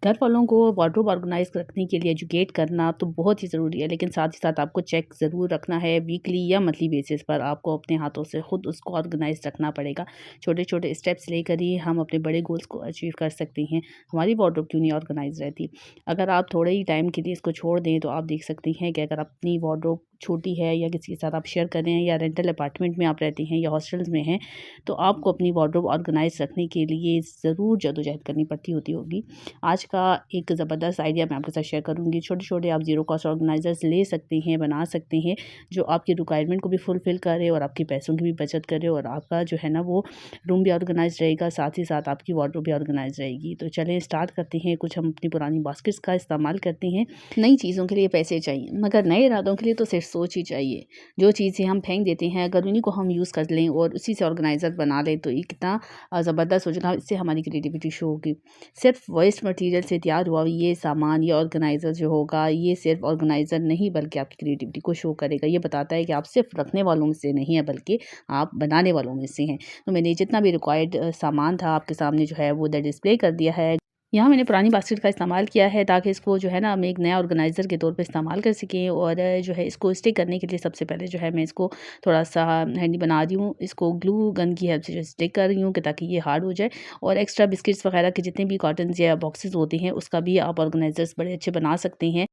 घर वालों को वार्डरोब ऑर्गेनाइज रखने के लिए एजुकेट करना तो बहुत ही ज़रूरी है, लेकिन साथ ही साथ आपको चेक ज़रूर रखना है। वीकली या मंथली बेसिस पर आपको अपने हाथों से खुद उसको ऑर्गेनाइज रखना पड़ेगा। छोटे छोटे स्टेप्स लेकर ही हम अपने बड़े गोल्स को अचीव कर सकते हैं। हमारी वार्डरोब क्यों नहीं ऑर्गेनाइज रहती? अगर आप थोड़े ही टाइम के लिए इसको छोड़ दें तो आप देख सकती हैं कि अगर अपनी वार्डरोब छोटी है या किसी के साथ आप शेयर कर रहे हैं या रेंटल अपार्टमेंट में आप रहते हैं या हॉस्टल्स में हैं, तो आपको अपनी वार्डरोब ऑर्गेनाइज रखने के लिए ज़रूर जद्दोजहद करनी पड़ती होगी। आज का एक ज़बरदस्त आइडिया मैं आपके साथ शेयर करूँगी। छोटे-छोटे आप ज़ीरो कॉस्ट ऑर्गेनाइज़र्स ले सकते हैं, बना सकते हैं, जो आपकी रिक्वायरमेंट को भी फुलफ़िल करे और आपके पैसों की भी बचत करे और आपका जो है ना वो रूम भी ऑर्गेनाइज़ रहेगा, साथ ही साथ आपकी वार्डरोब भी ऑर्गेनाइज़ रहेगी। तो चलें स्टार्ट करते हैं। कुछ हम अपनी पुरानी बास्केट्स का इस्तेमाल करते हैं। नई चीज़ों के लिए पैसे चाहिए, मगर नए इरादों के लिए तो सिर्फ सोच ही चाहिए। जो चीज़ें हम फेंक देते हैं, अगर उन्हीं को हम यूज़ कर लें और उसी से ऑर्गेनाइज़र बना लें तो ये कितना ज़बरदस्त हो जाएगा। इससे हमारी क्रिएटिविटी शो होगी। सिर्फ वेस्ट मटेरियल से तैयार हुआ ये सामान, ये ऑर्गेनाइज़र जो होगा, ये सिर्फ ऑर्गेनाइज़र नहीं बल्कि आपकी क्रिएटिविटी को शो करेगा। ये बताता है कि आप सिर्फ रखने वालों में से नहीं है बल्कि आप बनाने वालों में से हैं। तो मैंने जितना भी रिक्वायर्ड सामान था आपके सामने जो है वो इधर डिस्प्ले कर दिया है। यहाँ मैंने पुरानी बास्केट का इस्तेमाल किया है ताकि इसको जो है ना हम एक नया ऑर्गेनाइज़र के तौर पे इस्तेमाल कर सकें और जो है इसको स्टिक करने के लिए सबसे पहले जो है मैं इसको थोड़ा-सा हैंडी बना रही हूँ। इसको ग्लू गन की हेल्प से जो स्टिक कर रही हूँ कि ताकि ये हार्ड हो जाए और एक्स्ट्रा बिस्किट्स वगैरह के जितने भी कॉटन्स या बॉक्सेस होते हैं उसका भी आप ऑर्गेनाइज़र्स बड़े अच्छे बना सकते हैं।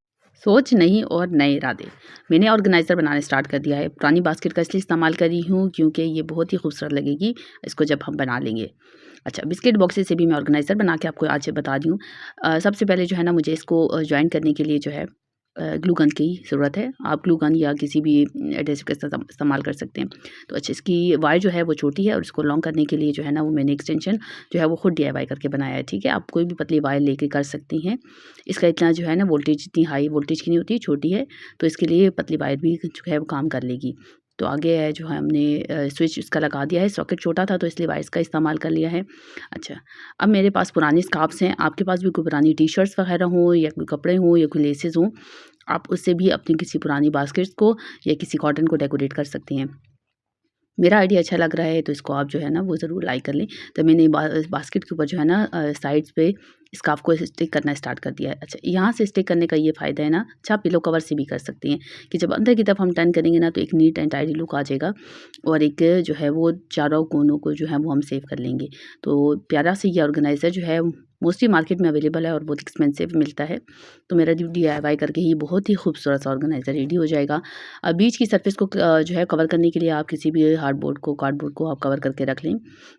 सोच नहीं और नए इरादे। मैंने ऑर्गेनाइज़र बनाना स्टार्ट कर दिया है। पुरानी बास्केट का इसलिए इस्तेमाल कर रही हूँ क्योंकि ये बहुत ही खूबसूरत लगेगी इसको जब हम बना लेंगे। अच्छा, बिस्किट बॉक्सेस से भी मैं ऑर्गेनाइज़र बना के आपको आज बता रही हूँ। सबसे पहले जो है ना मुझे इसको जॉइन करने के लिए जो है ग्लू गन की ज़रूरत है। आप ग्लू गन या किसी भी एडहेसिव का इस्तेमाल कर सकते हैं। तो अच्छा, इसकी वायर जो है वो छोटी है और इसको लॉन्ग करने के लिए जो है ना वो मैंने एक्सटेंशन जो है वो खुद डीआईवाई करके बनाया है, ठीक है? आप कोई भी पतली वायर लेके कर सकती हैं। इसका इतना जो है ना वोल्टेज इतनी हाई वोल्टेज की नहीं होती, छोटी है, तो इसके लिए पतली वायर भी जो है वो काम कर लेगी। तो आगे है जो है हमने स्विच इसका लगा दिया है। सॉकेट छोटा था तो इसलिए वायर्स का इस्तेमाल कर लिया है। अच्छा, अब मेरे पास पुराने स्कार्फ्स हैं। आपके पास भी कोई पुरानी टी-शर्ट्स वगैरह हों या कोई कपड़े हों या कोई लेसेस हों, आप उससे भी अपनी किसी पुरानी बास्केट्स को या किसी कॉटन को डेकोरेट कर सकती हैं। मेरा आइडिया अच्छा लग रहा है तो इसको आप जो है ना वो ज़रूर लाइक कर लें। तो मैंने बास्केट के ऊपर जो है ना साइड्स पे स्कार्फ़ को स्टिक करना स्टार्ट कर दिया है। अच्छा, यहाँ से स्टिक करने का ये फ़ायदा है ना, अच्छा आप पिलो कवर से भी कर सकते हैं कि जब अंदर की तरफ हम टर्न करेंगे ना तो एक नीट एंड टाइडी लुक आ जाएगा और एक जो है वो चारों कोनों को जो है वो हम सेव कर लेंगे। तो प्यारा से ये ऑर्गेनाइज़र जो है मोस्टली मार्केट में अवेलेबल है और बहुत एक्सपेंसिव मिलता है। तो मेरा जो डीआईवाई करके ही बहुत ही खूबसूरत सा ऑर्गेनाइज़र रेडी हो जाएगा। बीच की सरफेस को जो है कवर करने के लिए आप किसी भी हार्डबोर्ड को कार्डबोर्ड को आप कवर करके रख लें।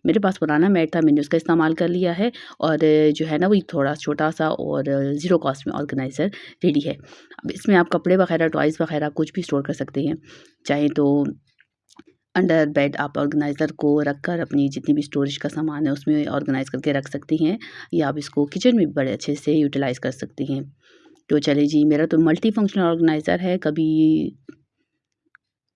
मेरे पास पुराना मैट था, मैंने उसका इस्तेमाल कर लिया है और जो है ना वो थोड़ा छोटा-सा और ज़ीरो कॉस्ट में ऑर्गेनाइज़र रेडी है। अब इसमें आप कपड़े वगैरह, टॉयज़ वगैरह कुछ भी स्टोर कर सकते हैं। चाहे तो अंडर बेड आप ऑर्गेनाइज़र को रखकर अपनी जितनी भी स्टोरेज का सामान है उसमें ऑर्गेनाइज़ करके रख सकती हैं या आप इसको किचन में भी बड़े अच्छे से यूटिलाइज़ कर सकती हैं। तो चलिए जी, मेरा तो मल्टी फंक्शनल ऑर्गेनाइज़र है, कभी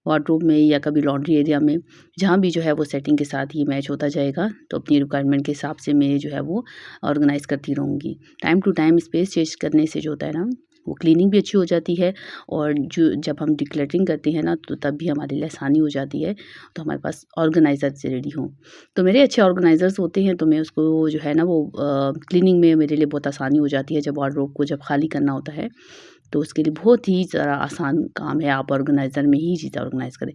वार्डरोब में या कभी लॉन्ड्री एरिया में, जहाँ भी जो है वो सेटिंग के साथ ये मैच होता जाएगा। तो अपनी रिक्वायरमेंट के हिसाब से मैं जो है वो ऑर्गेनाइज़ करती रहूँगी। Time to time space change करने से जो होता है ना, वो क्लीनिंग भी अच्छी हो जाती है और जो जब हम डिक्लटरिंग करते हैं ना, तो तब भी हमारे लिए आसानी हो जाती है। तो हमारे पास ऑर्गेनाइज़र से रेडी हो। तो मेरे अच्छे ऑर्गेनाइज़र्स होते हैं, तो मैं उसको जो है ना वो क्लीनिंग में मेरे लिए बहुत आसानी हो जाती है, जब वार्डरोब को जब खाली करना होता है। तो उसके लिए बहुत ही ज़रा आसान काम है, आप ऑर्गेनाइज़र में ही चीज़ें ऑर्गेनाइज़ करें।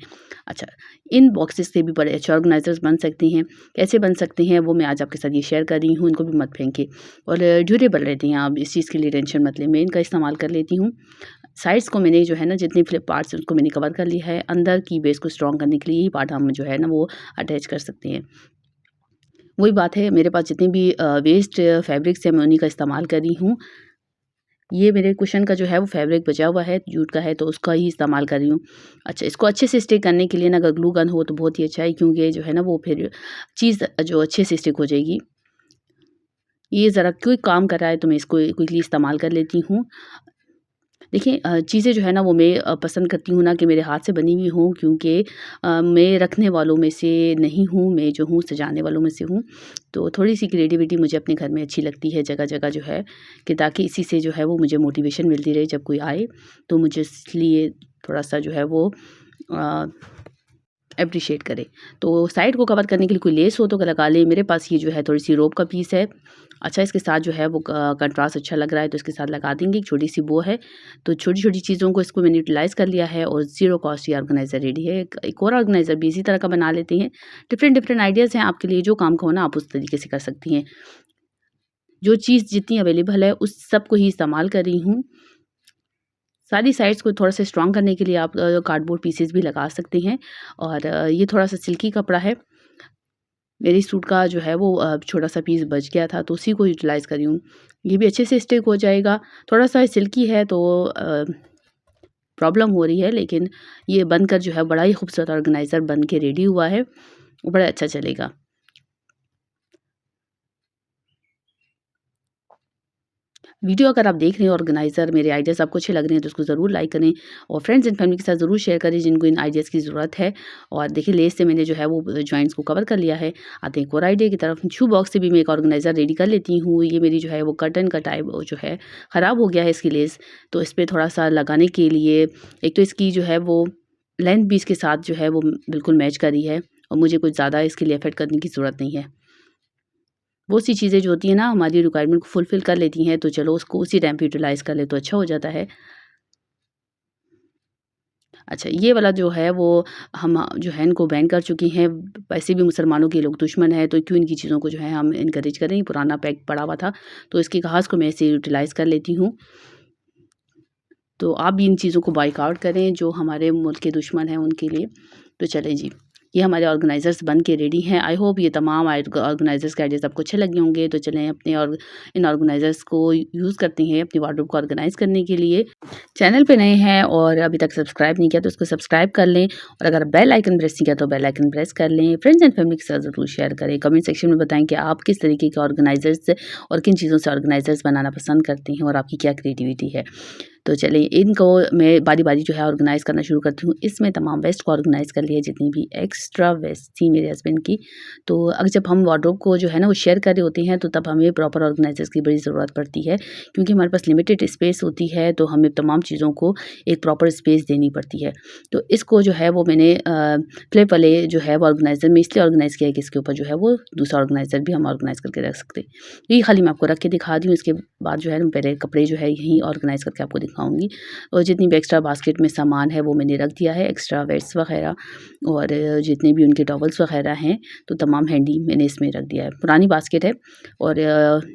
अच्छा, इन बॉक्सेस से भी बड़े अच्छे ऑर्गेनाइज़र्स बन सकते हैं। कैसे बन सकते हैं वो मैं आज आपके साथ ये शेयर कर रही हूँ, इनको भी मत फेंकें और ड्यूरेबल रहते हैं, आप इस चीज़ के लिए टेंशन मत लें। मैं इनका इस्तेमाल कर लेती हूँ। साइड्स को मैंने जो है ना जितने फ्लिप पार्ट्स हैं उसको मैंने कवर कर लिया है। अंदर की बेस को स्ट्रॉन्ग करने के लिए यही पार्ट हम जो है ना वो अटैच कर सकते हैं। वही बात है, मेरे पास जितने भी वेस्ट फैब्रिक्स हैं मैं उन्हीं का इस्तेमाल कर रही हूँ। ये मेरे कुशन का जो है वो फैब्रिक बचा हुआ है, जूट का है, तो उसका ही इस्तेमाल कर रही हूँ। अच्छा, इसको अच्छे से स्टिक करने के लिए ना अगर ग्लू गन हो तो बहुत ही अच्छा है, क्योंकि जो है ना वो फिर चीज़ जो अच्छे से स्टिक हो जाएगी। ये ज़रा क्विक काम कर रहा है तो मैं इसको क्विकली इस्तेमाल कर लेती हूँ। देखिए चीज़ें जो है ना वो मैं पसंद करती हूँ ना कि मेरे हाथ से बनी हुई हों, क्योंकि मैं रखने वालों में से नहीं हूँ, मैं जो हूँ सजाने वालों में से हूँ। तो थोड़ी-सी क्रिएटिविटी मुझे अपने घर में अच्छी लगती है जगह-जगह जो है, कि ताकि इसी से जो है वो मुझे मोटिवेशन मिलती रहे जब कोई आए, तो मुझे इसलिए थोड़ा-सा जो है वो अ एप्रिशिएट करे। तो साइड को कवर करने के लिए कोई लेस हो तो लगा लें। मेरे पास ये जो है थोड़ी-सी रोप का पीस है। अच्छा, इसके साथ जो है वो कंट्रास्ट अच्छा लग रहा है तो इसके साथ लगा देंगे। एक छोटी-सी बो है। तो छोटी-छोटी चीज़ों को इसको मैंने यूटिलाइज़ कर लिया है और ज़ीरो कॉस्ट ये ऑर्गेनाइज़र रेडी है। एक और ऑर्गेनाइज़र भी इसी तरह का बना लेते हैं। डिफरेंट आइडियाज़ हैं आपके लिए, जो काम का हो ना आप उस तरीके से कर सकती हैं। जो चीज़ जितनी अवेलेबल है उस सब को ही इस्तेमाल कर रही हूँ। सारी साइड्स को थोड़ा-सा स्ट्रॉन्ग करने के लिए आप कार्डबोर्ड पीसेस भी लगा सकते हैं और ये थोड़ा-सा सिल्की कपड़ा है। मेरी सूट का जो है वो छोटा-सा पीस बच गया था तो उसी को यूटिलाइज़ कर रही हूँ। ये भी अच्छे से स्टिक हो जाएगा। थोड़ा-सा सिल्की है तो प्रॉब्लम हो रही है, लेकिन ये बनकर जो है बड़ा ही खूबसूरत ऑर्गेनाइज़र बन के रेडी हुआ है। बड़ा अच्छा चलेगा। वीडियो अगर आप देख रहे हैं ऑर्गेनाइज़र, मेरे आइडियाज़ आपको अच्छे लग रहे हैं तो उसको ज़रूर लाइक करें और फ्रेंड्स एंड फैमिली के साथ ज़रूर शेयर करें जिनको इन आइडियाज़ की ज़रूरत है। और देखिए लेस से मैंने जो है वो जॉइंट्स को कवर कर लिया है। आते हैं एक और आइडिया की तरफ। शू बॉक्स से भी मैं एक ऑर्गेनाइज़र रेडी कर लेती हूँ। ये मेरी जो है वो कर्टन का टाइप जो है ख़राब हो गया है इसकी लेस, तो इस पे थोड़ा-सा लगाने के लिए एक तो इसकी जो है वो लेंथ भी इसके साथ जो है वो बिल्कुल मैच कर रही है और मुझे कुछ ज़्यादा इसके लिए एफर्ट करने की ज़रूरत नहीं है। वो सी चीज़ें जो होती हैं ना हमारी रिक्वायरमेंट को फुलफ़िल कर लेती हैं, तो चलो उसको उसी टाइम पे यूटिलाइज़ कर लें तो अच्छा हो जाता है। अच्छा, ये वाला जो है वो हम जो है इनको बैन कर चुकी हैं। वैसे भी मुसलमानों के लोग दुश्मन हैं तो क्यों इनकी चीज़ों को जो है हम एनकरेज करें। पुराना पैक पड़ा हुआ था तो इसके घास को मैं ऐसे यूटिलाइज़ कर लेती हूँ। तो आप भी इन चीज़ों को बायकॉट करें जो हमारे मुल्क के दुश्मन हैं उनके लिए। तो चलें जी, ये हमारे ऑर्गेनाइज़र्स बन के रेडी हैं। आई होप ये तमाम ऑर्गेनाइज़र्स के आइडियाज़ आपको अच्छे लगे होंगे। तो चलें अपने और इन ऑर्गेनाइज़र्स को यूज़ करते हैं अपनी वार्डरोब को ऑर्गेनाइज़ करने के लिए। चैनल पे नए हैं और अभी तक सब्सक्राइब नहीं किया तो उसको सब्सक्राइब कर लें और अगर बेल आइकन प्रेस नहीं किया तो बेल आइकन प्रेस कर लें। फ्रेंड्स एंड फैमिली के साथ ज़रूर शेयर करें। कमेंट सेक्शन में बताएँ कि आप किस तरीके के ऑर्गेनाइज़र्स और किन चीज़ों से ऑर्गेनाइज़र्स बनाना पसंद करते हैं और आपकी क्या क्रिएटिविटी है। तो चलिए इनको मैं बारी-बारी जो है ऑर्गेनाइज़ करना शुरू करती हूँ। इसमें तमाम वेस्ट को ऑर्गेनाइज़ कर लिया जितनी भी एक्स्ट्रा वेस्ट थी मेरे हस्बैंड की। तो अब जब हम वार्डरोब को जो है ना वो शेयर कर रहे होते हैं तो तब हमें प्रॉपर ऑर्गेनाइज़र्स की बड़ी ज़रूरत पड़ती है क्योंकि हमारे पास लिमिटेड स्पेस होती है तो हमें तमाम चीज़ों को एक प्रॉपर स्पेस देनी पड़ती है। तो इसको जो है वो मैंने फ्लिप वाले जो है वो ऑर्गेनाइज़र में इसलिए ऑर्गेनाइज़ किया है कि इसके ऊपर जो है वो दूसरा ऑर्गेनाइज़र भी हम ऑर्गेनाइज़ करके रख सकते हैं। तो ये खाली मैं आपको रख के दिखा दी हूँ। इसके बाद जो है ना पहले कपड़े जो है यहीं ऑर्गेनाइज़ करके आपको दिखाऊँगी और जितनी भी एक्स्ट्रा बास्केट में सामान है वो मैंने रख दिया है, एक्स्ट्रा वेट्स वग़ैरह और जितने भी उनके टॉवल्स वग़ैरह हैं तो तमाम हैंडी मैंने इसमें रख दिया है। पुरानी बास्केट है और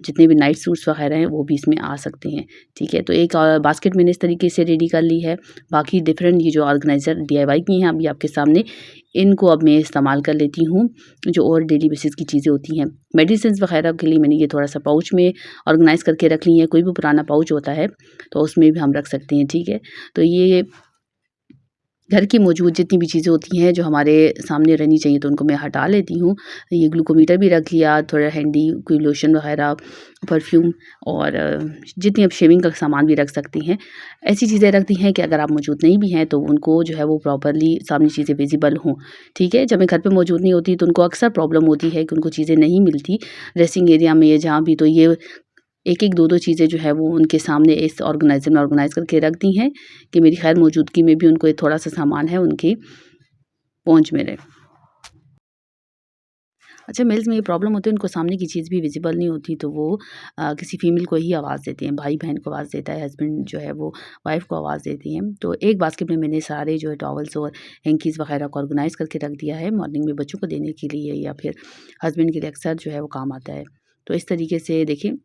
जितने भी नाइट सूट्स वग़ैरह हैं वो भी इसमें आ सकते हैं, ठीक है। तो एक बास्केट मैंने इस तरीके से रेडी कर ली है। बाकी डिफरेंट ये जो ऑर्गेनाइज़र डीआईवाई की हैं अभी आपके सामने, इनको अब मैं इस्तेमाल कर लेती हूँ, जो और डेली बेसिस की चीज़ें होती हैं। मेडिसिन्स वग़ैरह के लिए मैंने ये थोड़ा-सा पाउच में ऑर्गेनाइज़ करके रख ली है। कोई भी पुराना पाउच होता है, तो उसमें भी हम रख सकते हैं, ठीक है। तो ये घर की मौजूद जितनी भी चीज़ें होती हैं जो हमारे सामने रहनी चाहिए तो उनको मैं हटा लेती हूँ। ये ग्लूकोमीटर भी रख लिया, थोड़ा हैंडी कोई लोशन वग़ैरह, परफ्यूम और जितनी आप शेविंग का सामान भी रख सकती हैं। ऐसी चीज़ें रख दी हैं कि अगर आप मौजूद नहीं भी हैं तो उनको जो है वो प्रॉपर्ली सामने चीज़ें विज़िबल हों, ठीक है। जब मैं घर पे मौजूद नहीं होती तो उनको अक्सर प्रॉब्लम होती है कि उनको चीज़ें नहीं मिलती ड्रेसिंग एरिया में या जहाँ भी, तो ये एक-एक, दो-दो चीज़ें जो है वो उनके सामने इस ऑर्गेनाइज़र में ऑर्गेनाइज़ करके रख दी हैं कि मेरी ख़ैर मौजूदगी में भी उनको ये थोड़ा-सा सामान है उनकी पहुँच में रहे। अच्छा, मेल्स में ये प्रॉब्लम होती है उनको सामने की चीज़ भी विज़िबल नहीं होती तो वो किसी फ़ीमेल को ही आवाज़ देते हैं, भाई-बहन को आवाज़ देता है, हस्बैंड जो है वो वाइफ़ को आवाज़ देती हैं। तो एक बास्केट में मैंने सारे जो है टॉवल्स और हैंकीज़ वग़ैरह को ऑर्गेनाइज़ करके रख दिया है, मॉर्निंग में बच्चों को देने के लिए या फिर हस्बैंड के लिए अक्सर जो है वो काम आता है। तो इस तरीके से देखिए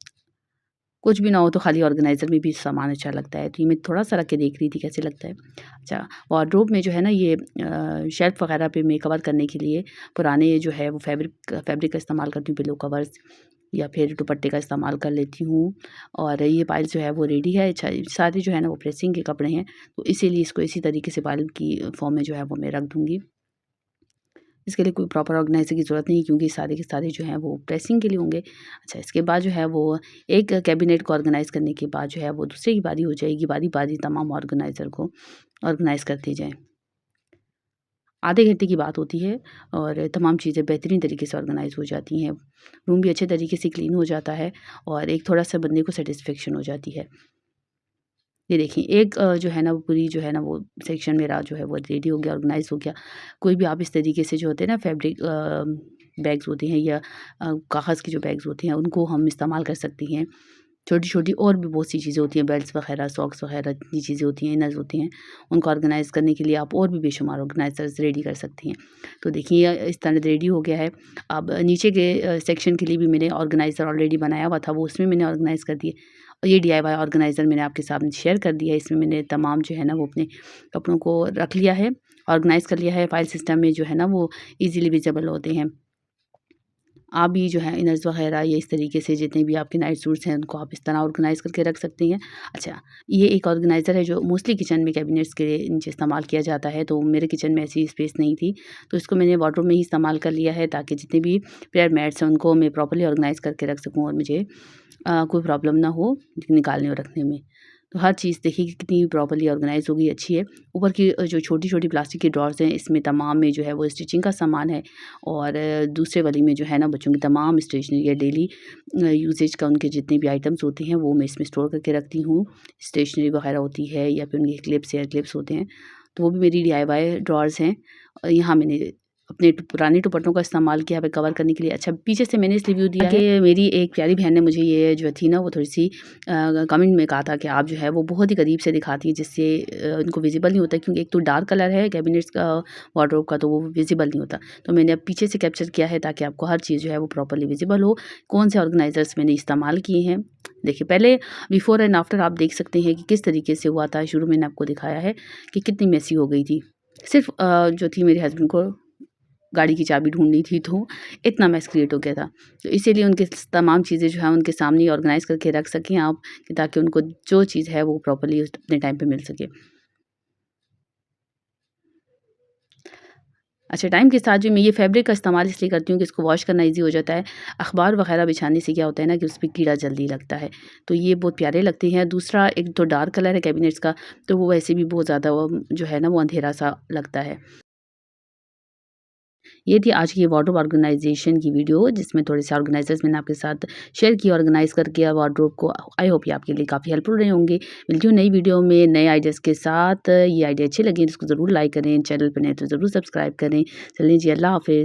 कुछ भी ना हो तो खाली ऑर्गेनाइज़र में भी सामान अच्छा लगता है, तो ये मैं थोड़ा-सा रख के देख रही थी कैसे लगता है। अच्छा, वार्डरोब में जो है ना ये शेल्फ़ वग़ैरह पे मैं कवर करने के लिए पुराने जो है वो फैब्रिक का इस्तेमाल करती हूँ, पिलो कवर्स या फिर दुपट्टे का इस्तेमाल कर लेती हूँ और ये पाइल जो है वो रेडी है। अच्छा, सारे जो है ना वो प्रेसिंग के कपड़े हैं, तो इसीलिए इसको इसी तरीके से पाइल की फ़ॉर्म में जो है वो मैं रख दूँगी। इसके लिए कोई प्रॉपर ऑर्गेनाइज़र की ज़रूरत नहीं क्योंकि सारे के सारे जो हैं वो प्रेसिंग के लिए होंगे। अच्छा, इसके बाद जो है वो एक कैबिनेट को ऑर्गेनाइज़ करने के बाद जो है वो दूसरे की बारी हो जाएगी, बारी-बारी तमाम ऑर्गेनाइज़र को ऑर्गेनाइज़ करते जाएँ। आधे घंटे की बात होती है और तमाम चीज़ें बेहतरीन तरीके से ऑर्गेनाइज़ हो जाती हैं। रूम भी अच्छे तरीके से क्लीन हो जाता है और एक थोड़ा-सा बंदे को सैटिस्फैक्शन हो जाती है। ये देखिए एक जो है ना वो पूरी जो है ना वो सेक्शन मेरा जो है वो रेडी हो गया, ऑर्गेनाइज़ हो गया। कोई भी आप इस तरीके से जो होते हैं ना फैब्रिक बैग्स होते हैं या कागज़ के जो बैग्स होते हैं उनको हम इस्तेमाल कर सकती हैं। छोटी-छोटी और भी बहुत सी चीज़ें होती हैं, बेल्ट्स वगैरह, सॉक्स वगैरह जितनी चीज़ें होती हैं, इनर्स होती हैं, उनको ऑर्गेनाइज़ करने के लिए आप और भी बेशुमार ऑर्गेनाइज़र्स रेडी कर सकती हैं। तो देखिए इस तरह रेडी हो गया है। अब नीचे के सेक्शन के लिए भी मैंने ऑर्गेनाइज़र ऑलरेडी बनाया हुआ था, वो उसमें मैंने ऑर्गेनाइज़ कर दिए। और ये डीआईवाई ऑर्गेनाइज़र मैंने आपके सामने शेयर कर दिया है। इसमें मैंने तमाम जो है ना वो अपने कपड़ों को रख लिया है, ऑर्गेनाइज़ कर लिया है। फाइल सिस्टम में जो है ना वो ईज़िली विज़िबल होते हैं। आप भी जो है इनर्स वगैरह या इस तरीके से जितने भी आपके नाइट सूट्स हैं उनको आप इस तरह ऑर्गेनाइज़ करके रख सकती हैं। अच्छा, ये एक ऑर्गेनाइज़र है जो मोस्टली किचन में कैबिनेट्स के नीचे इस्तेमाल किया जाता है, तो मेरे किचन में ऐसी स्पेस नहीं थी, तो इसको मैंने वार्डरोब में ही इस्तेमाल कर लिया है ताकि जितने भी प्रेयर मैट्स हैं उनको मैं प्रॉपर्ली ऑर्गेनाइज़ करके रख सकूँ और मुझे कोई प्रॉब्लम ना हो निकालने और रखने में। तो हर चीज़ देखिए कि कितनी प्रॉपर्ली ऑर्गेनाइज़ हो गई, अच्छी है। ऊपर की जो छोटी-छोटी प्लास्टिक की ड्रॉर्स हैं, इसमें तमाम में जो है वो स्टिचिंग का सामान है और दूसरे वाली में जो है ना बच्चों की तमाम स्टेशनरी या डेली यूसेज का उनके जितने भी आइटम्स होते हैं, वो मैं इसमें स्टोर करके रखती हूँ। स्टेशनरी वगैरह होती है या फिर उनके क्लिप्स, एयर क्लिप्स होते हैं, तो वो भी मेरी डीआईवाई ड्रॉर्स हैं। यहाँ मैंने अपने पुराने दुपट्टों का इस्तेमाल किया है कवर करने के लिए। अच्छा, पीछे से मैंने इसलिए व्यू दिया है कि मेरी एक प्यारी बहन ने मुझे ये जो थी ना वो थोड़ी-सी कमेंट में कहा था कि आप जो है वो बहुत ही करीब से दिखाती हैं जिससे उनको विज़िबल नहीं होता, क्योंकि एक तो डार्क कलर है कैबिनेट्स का वार्डरोब का, तो वो विज़िबल नहीं होता। तो मैंने अब पीछे से कैप्चर किया है ताकि आपको हर चीज़ जो है वो प्रॉपर्ली विज़िबल हो। कौन से ऑर्गेनाइज़र्स मैंने इस्तेमाल किए हैं। देखिए पहले बिफ़ोर एंड आफ्टर आप देख सकते हैं कि किस तरीके से हुआ था। शुरू मैंने आपको दिखाया है कि कितनी मेसी हो गई थी। सिर्फ़ जो थी मेरे हस्बैंड को गाड़ी की चाबी ढूँढनी थी, तो इतना मेस क्रिएट हो गया था। तो इसीलिए उनकी तमाम चीज़ें जो हैं उनके सामने ही ऑर्गेनाइज़ करके रख सकें आप, कि ताकि उनको जो चीज़ है वो प्रॉपर्ली उस अपने टाइम पे मिल सके। अच्छा, टाइम के साथ जो मैं ये फैब्रिक का इस्तेमाल इसलिए करती हूँ कि इसको वॉश करना ईज़ी हो जाता है। अखबार वगैरह बिछाने से क्या होता है ना कि उसपे कीड़ा जल्दी लगता है, तो ये बहुत प्यारे लगते हैं। दूसरा एक तो डार्क कलर है कैबिनेट्स का, तो वो वैसे भी बहुत ज़्यादा वो जो है ना वो अंधेरा-सा लगता है। ये थी आज की वार्डरोब ऑर्गेनाइज़ेशन की वीडियो, जिसमें थोड़े से ऑर्गेनाइज़र्स मैंने आपके साथ शेयर किए ऑर्गेनाइज़ करके वार्डरोब को। आई होप ये आपके लिए काफ़ी हेल्पफुल रहे होंगे। मिलती हूँ नई वीडियो में नए आइडियाज़ के साथ। ये आइडिया अच्छे लगे तो इसको ज़रूर लाइक करें, चैनल पर नए तो ज़रूर सब्सक्राइब करें। चलिए जी, अल्लाह हाफ़िज़।